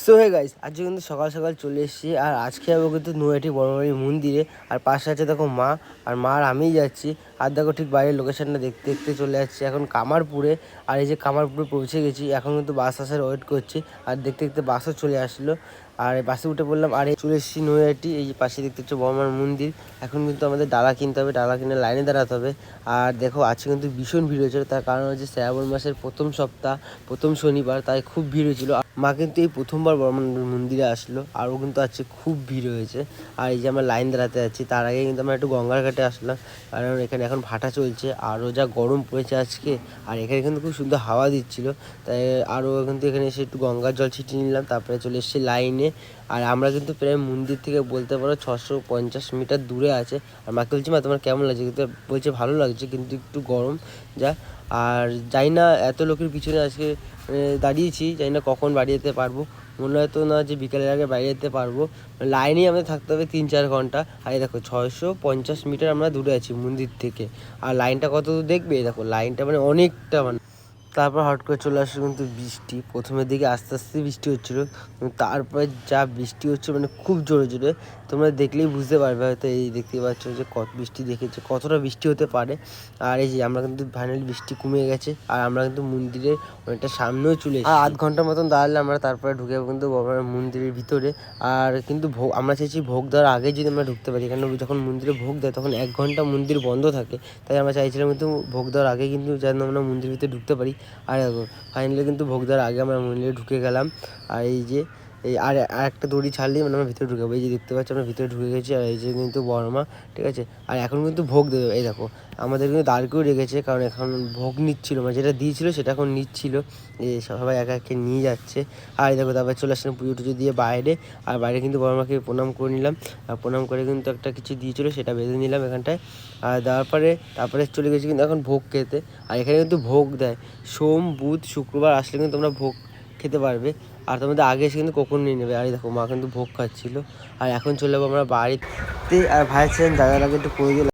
So hey guys, আজকে কিন্তু সকাল সকাল চলে এসেছি। আর আজকে যাবো কিন্তু নৈহাটি বড়মারি মন্দিরে। আর পাশে আছে দেখো মা, আর মা আর আমিই যাচ্ছি। আর দেখো ঠিক বাইরের লোকেশনটা দেখতে দেখতে চলে যাচ্ছি এখন কামারপুরে। আর এই যে কামারপুরে পৌঁছে গেছি, এখন কিন্তু বাস আসার ওয়েট করছি। আর দেখতে দেখতে বাসও চলে আসলো, আর বাসে উঠে পড়লাম। আর চলে এসেছি নৈহাটি। এই যে পাশে দেখতে হচ্ছে বড়মার মন্দির। এখন কিন্তু আমাদের ডালা কিনতে হবে, ডালা কিনে লাইনে দাঁড়াতে হবে। আর দেখো আজকে কিন্তু ভীষণ ভিড় হয়েছিল, তার কারণ হচ্ছে শ্রাবণ মাসের প্রথম সপ্তাহ, প্রথম শনিবার, তাই খুব ভিড় হয়েছিল। মা কিন্তু এই প্রথমবার বড়মার মন্দিরে আসলো, আরও কিন্তু আজকে খুব ভিড় হয়েছে। আর এই যে আমরা লাইন দাঁড়াতে যাচ্ছি, তার আগে কিন্তু আমরা একটু গঙ্গার ঘাটে আসলাম, কারণ এখানে এখন ভাটা চলছে। আরও যা গরম পড়েছে আজকে, আর এখানে কিন্তু খুব সুন্দর হাওয়া দিচ্ছিলো, তাই আরও কিন্তু এখানে এসে একটু গঙ্গার জল ছিটিয়ে নিলাম। তারপরে চলে এসেছি লাইনে। আর আমরা কিন্তু প্রায় মন্দির থেকে বলতে পারো 650 মিটার দূরে আছে। আর মাকে বলছি, মা তোমার কেমন লাগছে? কিন্তু বলছে ভালো লাগছে, কিন্তু একটু গরম যা। আর যাই না এত লোকের পিছনে আজকে দাঁড়িয়েছি, জানি না কখন বাড়ি যেতে পারবো। মনে হয় তো না যে বিকেলের আগে বাড়ি যেতে পারবো। লাইনেই আমাদের থাকতে হবে 3-4 ঘন্টা। আর এই দেখো 650 মিটার আমরা দূরে আছি মন্দির থেকে। আর লাইনটা কত দূর দেখবে, দেখো লাইনটা মানে অনেকটা। তারপর হট করে চলে আসলো কিন্তু বৃষ্টি। প্রথমের দিকে আস্তে আস্তে বৃষ্টি হচ্ছিলো, তারপরে যা বৃষ্টি হচ্ছে মানে খুব জোরে জোরে। তোমরা দেখলেই বুঝতে পারবে, হয়তো এই দেখতে পাচ্ছ যে কত বৃষ্টি দেখেছে, কতটা বৃষ্টি হতে পারে। আর এই যে আমরা কিন্তু ফাইনালি বৃষ্টি কমে গেছে, আর আমরা কিন্তু মন্দিরের অনেকটা সামনেও চলে এসেছি। আর আধ ঘন্টার মতন দাঁড়ালে আমরা তারপরে ঢুকে যাবো কিন্তু মন্দিরের ভিতরে। আর কিন্তু আমরা চাইছি ভোগ দেওয়ার আগে যদি আমরা ঢুকতে পারি, কারণ যখন মন্দিরে ভোগ দেয় তখন 1 ঘন্টা মন্দির বন্ধ থাকে। তাই আমরা চাইছিলাম কিন্তু ভোগ দেওয়ার আগে কিন্তু যেন আমরা মন্দিরের ভিতরে ঢুকতে পারি। আর দেখো ফাইনালি কিন্তু ভোগ দেওয়ার আগে আমরা মন্দিরে ঢুকে গেলাম। আর এই যে আর একটা দড়ি ছাড়লেই মানে আমরা ভিতরে ঢুকে যাবো। এই যে দেখতে পাচ্ছি আমরা ভিতরে ঢুকে গেছি। আর এই যে কিন্তু বড়মা, ঠিক আছে। আর এখন কিন্তু ভোগ দেবে, এই দেখো আমাদের কিন্তু দাঁড় করে রেখেছে, কারণ এখন ভোগ নিচ্ছিল, মানে যেটা দিয়েছিল সেটা এখন নিচ্ছিল। এই সবাই একা একে নিয়ে যাচ্ছে। আর দেখো তারপরে চলে আসলাম পুজো টুজো দিয়ে বাইরে। আর বাইরে কিন্তু বড়মাকে প্রণাম করে নিলাম। আর প্রণাম করে কিন্তু একটা কিছু দিয়েছিল, সেটা বেঁধে নিলাম এখানটায়। আর দেওয়ার পরে তারপরে চলে গেছি কিন্তু এখন ভোগ খেতে। আর এখানে কিন্তু ভোগ দেয় সোম, বুধ, শুক্রবার আসলে কিন্তু তোমরা ভোগ খেতে পারবে। আর তোমাদের আগে এসে কিন্তু কখন নিয়ে নেবে। আর দেখো মা কিন্তু ভোগ খাচ্ছিলো। আর এখন চলে যাবো আমরা বাড়িতে। আর ভাইয়ের ছিলেন দাদার আগে একটু করে দিলাম।